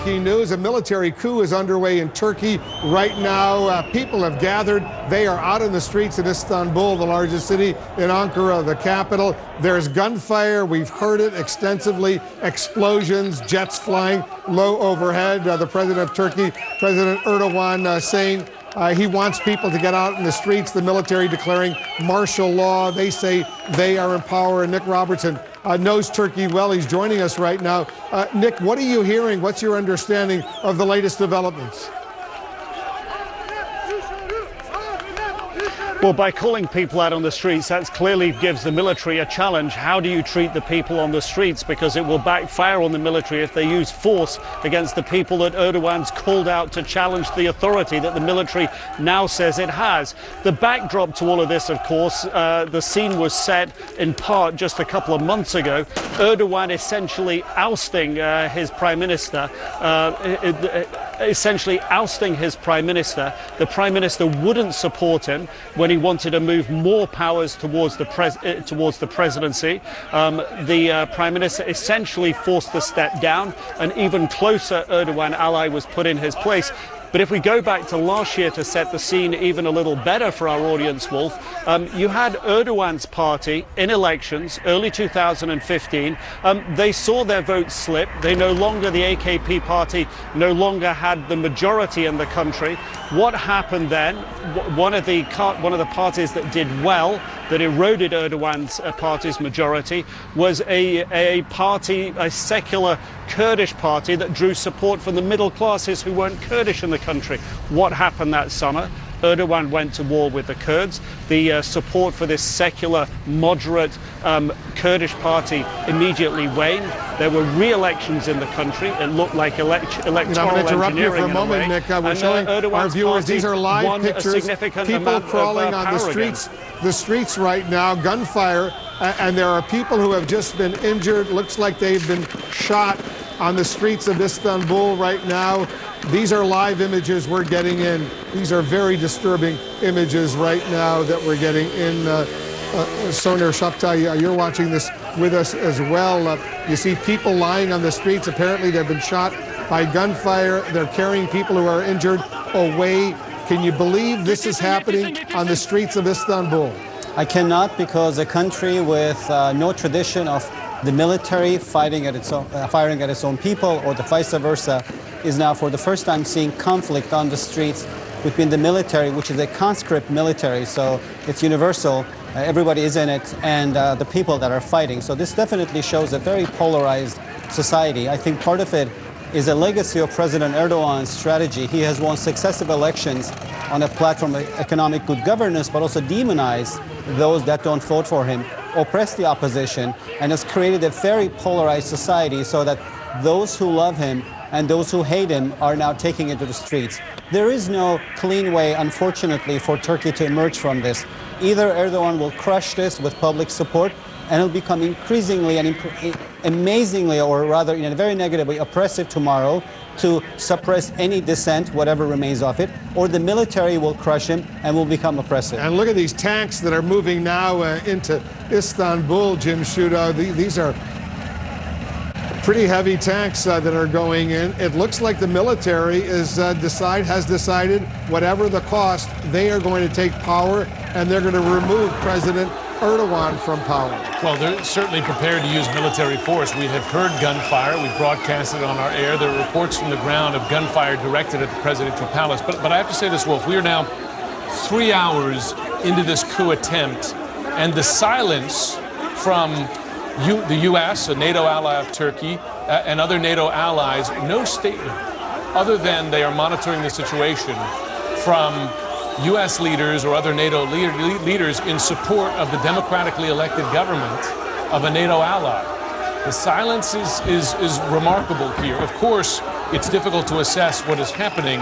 breaking news. A military coup is underway in Turkey right now. People have gathered. They are out in the streets in Istanbul, the largest city, in Ankara, the capital. There's gunfire. We've heard it extensively. Explosions, jets flying low overhead. The president of Turkey, President Erdogan, saying he wants people to get out in the streets. The military declaring martial law. They say they are in power. And Nick Robertson knows Turkey well. He's joining us right now. Nick, what are you hearing? What's your understanding of the latest developments? Well, by calling people out on the streets, that clearly gives the military a challenge. How do you treat the people on the streets? Because it will backfire on the military if they use force against the people that Erdogan's called out to challenge the authority that the military now says it has. The backdrop to all of this, of course, the scene was set in part just a couple of months ago. Erdogan essentially ousting his prime minister. The prime minister wouldn't support him when he wanted to move more powers towards the presidency. The prime minister essentially forced the step down. An even closer Erdogan ally was put in his place. But if we go back to last year to set the scene even a little better for our audience, Wolf, you had Erdogan's party in elections, early 2015. They saw their votes slip. The AKP party no longer had the majority in the country. What happened then? One of the parties that did well, that eroded Erdogan's party's majority, was a secular Kurdish party that drew support from the middle classes who weren't Kurdish in the country. What happened that summer? Erdogan went to war with the Kurds. The support for this secular, moderate Kurdish party immediately waned. There were re-elections in the country. It looked like electoral engineering. I'm going to interrupt you for a moment, Nick. We're showing our viewers, these are live pictures. People crawling on the streets right now, gunfire, and there are people who have just been injured. Looks like they've been shot on the streets of Istanbul right now. These are live images we're getting in. These are very disturbing images right now that we're getting in. Soner Shaptay, you're watching this with us as well. You see people lying on the streets. Apparently they've been shot by gunfire. They're carrying people who are injured away. Can you believe this is happening on the streets of Istanbul? I cannot, because a country with no tradition of the military firing at its own people, or the vice versa, is now for the first time seeing conflict on the streets between the military, which is a conscript military, so it's universal, everybody is in it, and the people that are fighting. So this definitely shows a very polarized society. I think part of it is a legacy of President Erdogan's strategy. He has won successive elections on a platform of economic good governance, but also demonized those that don't vote for him, oppressed the opposition, and has created a very polarized society so that those who love him and those who hate him are now taking it to the streets. There is no clean way, unfortunately, for Turkey to emerge from this. Either Erdogan will crush this with public support, and it'll become increasingly and amazingly, or rather in a very negative way, oppressive tomorrow to suppress any dissent, whatever remains of it, or the military will crush him and will become oppressive. And look at these tanks that are moving now into Istanbul, Jim Sciutto. These are pretty heavy tanks that are going in. It looks like the military has decided, whatever the cost, they are going to take power, and they're going to remove President Erdogan from power. Well, they're certainly prepared to use military force. We have heard gunfire. We broadcasted on our air. There are reports from the ground of gunfire directed at the presidential palace. But I have to say this, Wolf, we are now 3 hours into this coup attempt, and the silence from the U.S., a NATO ally of Turkey, and other NATO allies, no statement other than they are monitoring the situation from U.S. leaders or other NATO leaders in support of the democratically elected government of a NATO ally. The silence is remarkable here. Of course, it's difficult to assess what is happening,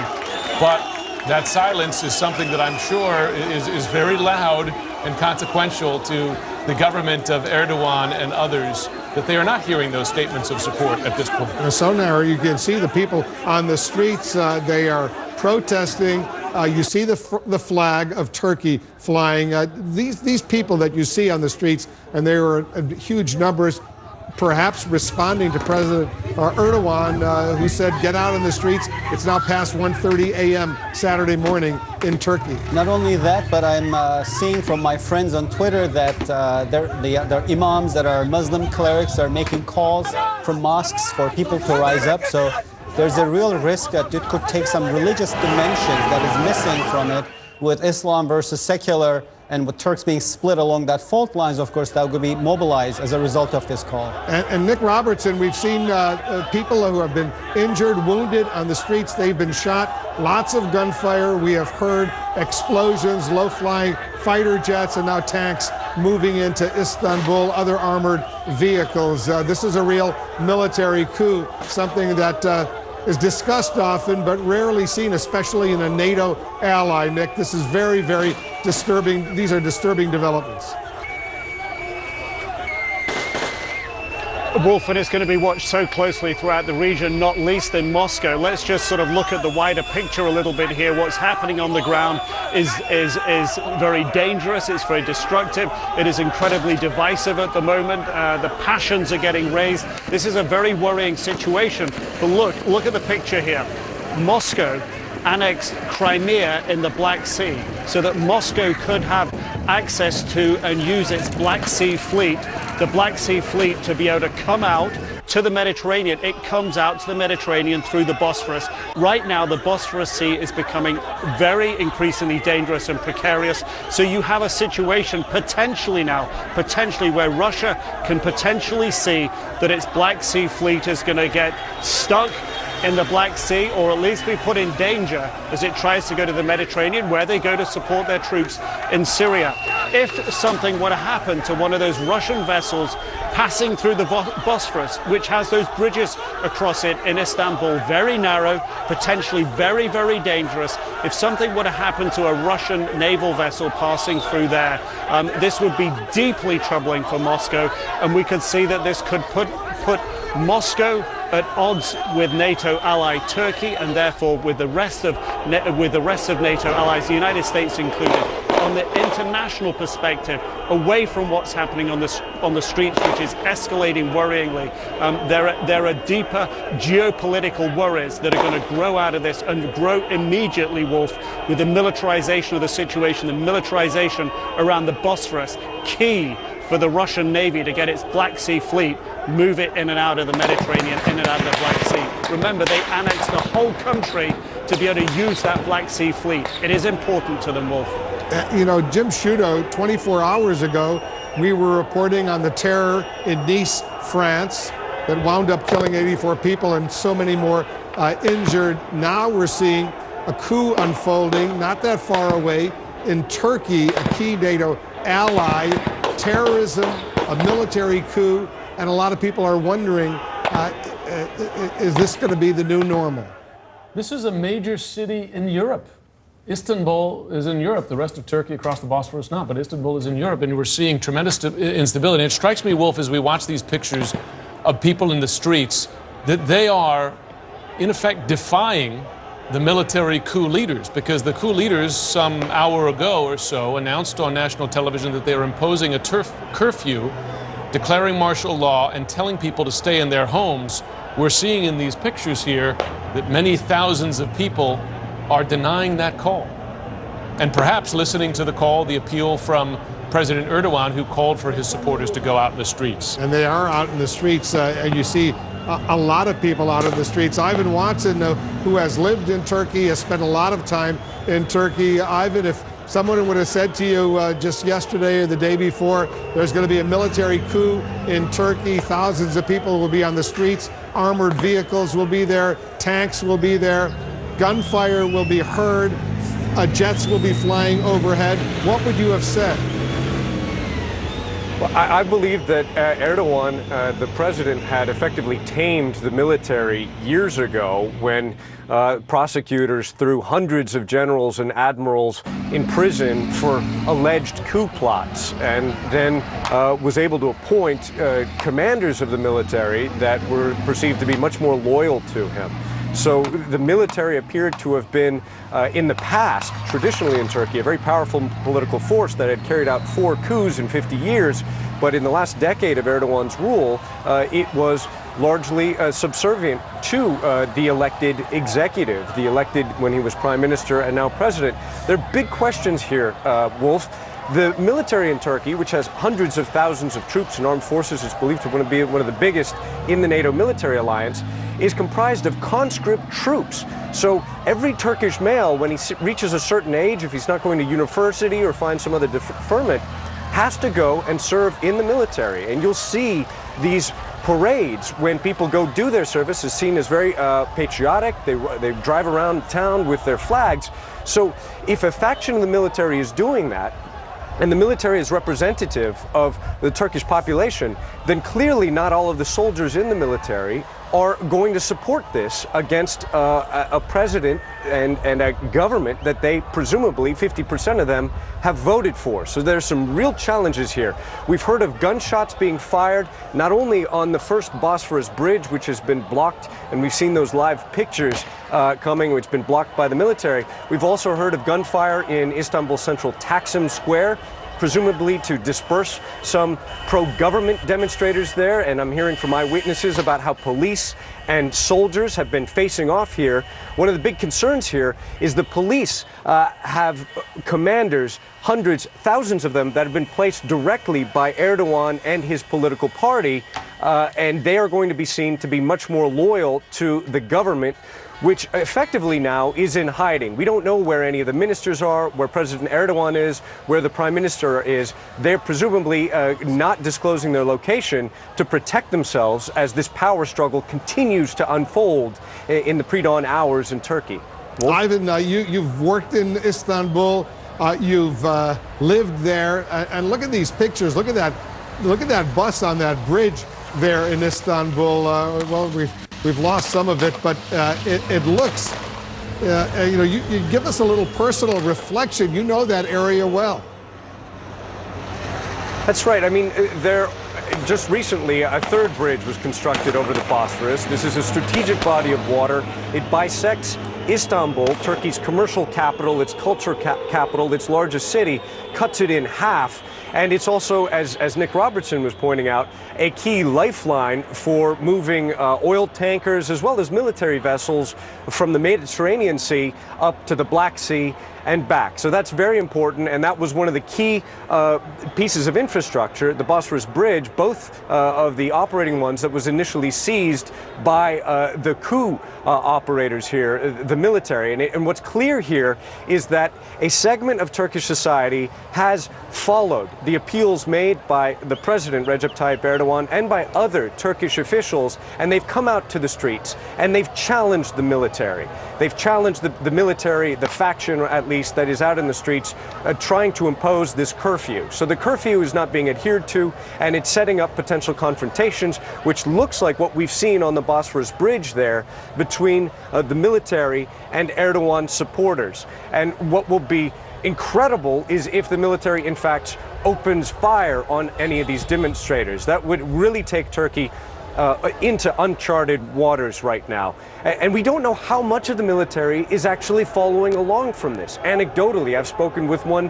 but that silence is something that I'm sure is very loud and consequential to the government of Erdogan and others, that they are not hearing those statements of support at this point. So now you can see the people on the streets. They are protesting. You see the flag of Turkey flying. These people that you see on the streets, and they were in huge numbers, perhaps responding to President Erdogan, who said, get out in the streets. It's now past 1:30 a.m. Saturday morning in Turkey. Not only that, but I'm seeing from my friends on Twitter that their imams that are Muslim clerics are making calls from mosques for people to rise up. So there's a real risk that it could take some religious dimensions that is missing from it, with Islam versus secular, and with Turks being split along that fault lines, of course, that would be mobilized as a result of this call. And Nick Robertson, we've seen people who have been injured, wounded on the streets. They've been shot. Lots of gunfire. We have heard explosions, low-flying fighter jets, and now tanks moving into Istanbul, other armored vehicles. This is a real military coup, something that is discussed often but rarely seen, especially in a NATO ally, Nick. This is very, very disturbing. These are disturbing developments. Wolf, and it's going to be watched so closely throughout the region, not least in Moscow. Let's just sort of look at the wider picture a little bit here. What's happening on the ground is very dangerous. It's very destructive. It is incredibly divisive at the moment. The passions are getting raised. This is a very worrying situation. But look at the picture here. Moscow annexed Crimea in the Black Sea so that Moscow could have access to and use its Black Sea fleet, the Black Sea fleet, to be able to come out to the Mediterranean. It comes out to the Mediterranean through the Bosphorus. Right now, the Bosphorus Sea is becoming very increasingly dangerous and precarious. So you have a situation potentially where Russia can potentially see that its Black Sea fleet is going to get stuck in the Black Sea, or at least be put in danger as it tries to go to the Mediterranean, where they go to support their troops in Syria. If something were to happen to one of those Russian vessels passing through the Bosphorus, which has those bridges across it in Istanbul, very narrow, potentially very, very dangerous. If something were to happen to a Russian naval vessel passing through there, this would be deeply troubling for Moscow, and we could see that this could put Moscow at odds with NATO ally Turkey, and therefore with the rest of NATO allies, the United States included. On the international perspective, away from what's happening on the streets, which is escalating worryingly, there are deeper geopolitical worries that are going to grow out of this, and grow immediately, Wolf, with the militarization of the situation, the militarization around the Bosphorus, key for the Russian Navy to get its Black Sea fleet, move it in and out of the Mediterranean, in and out of the Black Sea. Remember, they annexed the whole country to be able to use that Black Sea fleet. It is important to them, Wolf. You know, Jim Sciutto, 24 hours ago, we were reporting on the terror in Nice, France, that wound up killing 84 people and so many more injured. Now we're seeing a coup unfolding not that far away in Turkey, a key NATO ally. Terrorism, a military coup, and a lot of people are wondering, is this going to be the new normal? This is a major city in Europe. Istanbul is in Europe. The rest of Turkey across the Bosphorus not, but Istanbul is in Europe, and we're seeing tremendous instability. And it strikes me, Wolf, as we watch these pictures of people in the streets, that they are, in effect, defying the military coup leaders, because the coup leaders some hour ago or so announced on national television that they are imposing a curfew, declaring martial law, and telling people to stay in their homes. We're seeing in these pictures here that many thousands of people are denying that call, and perhaps listening to the call, the appeal from President Erdogan, who called for his supporters to go out in the streets. And they are out in the streets, and you see a lot of people out in the streets. Ivan Watson, who has lived in Turkey, has spent a lot of time in Turkey. Ivan, if someone would have said to you just yesterday or the day before, there's going to be a military coup in Turkey, thousands of people will be on the streets, armored vehicles will be there, tanks will be there, gunfire will be heard, jets will be flying overhead, what would you have said? Well, I believe that Erdogan, the president, had effectively tamed the military years ago when prosecutors threw hundreds of generals and admirals in prison for alleged coup plots, and then was able to appoint commanders of the military that were perceived to be much more loyal to him. So the military appeared to have been, in the past, traditionally in Turkey, a very powerful political force that had carried out 4 coups in 50 years. But in the last decade of Erdogan's rule, it was largely subservient to the elected executive, the elected when he was prime minister and now president. There are big questions here, Wolf. The military in Turkey, which has hundreds of thousands of troops and armed forces, is believed to be one of the biggest in the NATO military alliance, is comprised of conscript troops. So every Turkish male, when he reaches a certain age, if he's not going to university or find some other deferment, has to go and serve in the military. And you'll see these parades when people go do their service is seen as very patriotic. They drive around town with their flags. So if a faction of the military is doing that, and the military is representative of the Turkish population, then clearly not all of the soldiers in the military are going to support this against a president and a government that they presumably, 50% of them, have voted for. So there's some real challenges here. We've heard of gunshots being fired, not only on the first Bosphorus Bridge, which has been blocked, and we've seen those live pictures coming, which has been blocked by the military. We've also heard of gunfire in Istanbul's central Taksim Square, presumably to disperse some pro-government demonstrators there. And I'm hearing from eyewitnesses about how police and soldiers have been facing off here. One of the big concerns here is the police have commanders, hundreds, thousands of them, that have been placed directly by Erdogan and his political party. And they are going to be seen to be much more loyal to the government, which effectively now is in hiding. We don't know where any of the ministers are, where President Erdogan is, where the prime minister is. They're presumably not disclosing their location to protect themselves as this power struggle continues to unfold in the pre-dawn hours in Turkey. Wolf? Ivan, you've worked in Istanbul, you've lived there, and look at these pictures. Look at that bus on that bridge there in Istanbul. Well, we've lost some of it, but it looks, you give us a little personal reflection. You know that area well. That's right. I mean, just recently, a third bridge was constructed over the Bosphorus. This is a strategic body of water. It bisects Istanbul, Turkey's commercial capital, its culture capital, its largest city, cuts it in half. And it's also, as Nick Robertson was pointing out, a key lifeline for moving oil tankers as well as military vessels from the Mediterranean Sea up to the Black Sea and back. So that's very important, and that was one of the key pieces of infrastructure, the Bosphorus Bridge, both of the operating ones that was initially seized by the coup operators here, the military. And what's clear here is that a segment of Turkish society has followed the appeals made by the president, Recep Tayyip Erdogan, and by other Turkish officials, and they've come out to the streets, and they've challenged the military. They've challenged the military, the faction at least, that is out in the streets trying to impose this curfew. So the curfew is not being adhered to, and it's setting up potential confrontations, which looks like what we've seen on the Bosphorus Bridge there between the military and Erdogan supporters. And what will be incredible is if the military, in fact, opens fire on any of these demonstrators. That would really take Turkey into uncharted waters right now. And we don't know how much of the military is actually following along from this. Anecdotally, I've spoken with one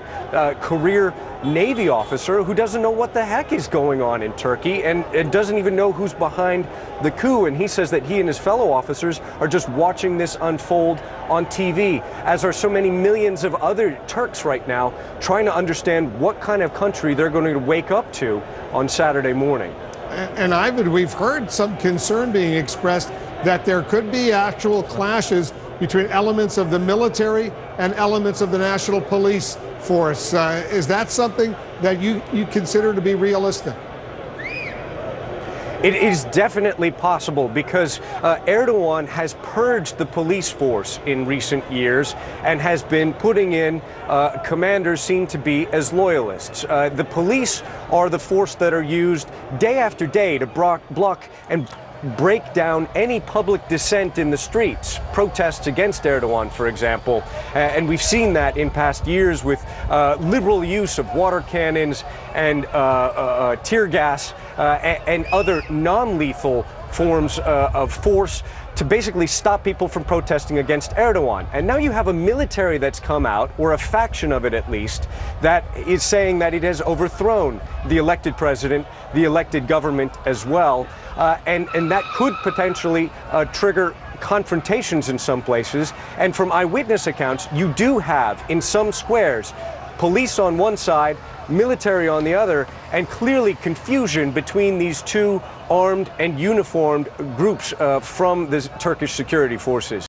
career Navy officer who doesn't know what the heck is going on in Turkey and doesn't even know who's behind the coup. And he says that he and his fellow officers are just watching this unfold on TV, as are so many millions of other Turks right now, trying to understand what kind of country they're going to wake up to on Saturday morning. And Ivan, we've heard some concern being expressed that there could be actual clashes between elements of the military and elements of the National Police Force. Is that something that you consider to be realistic? It is definitely possible because Erdogan has purged the police force in recent years and has been putting in commanders seen to be as loyalists. The police are the force that are used day after day to block and break down any public dissent in the streets, protests against Erdogan, for example. And we've seen that in past years with liberal use of water cannons and tear gas and other non-lethal forms of force to basically stop people from protesting against Erdogan. And now you have a military that's come out, or a faction of it at least, that is saying that it has overthrown the elected president, the elected government as well. And that could potentially trigger confrontations in some places. And from eyewitness accounts, you do have, in some squares, police on one side, military on the other, and clearly confusion between these two armed and uniformed groups from the Turkish security forces.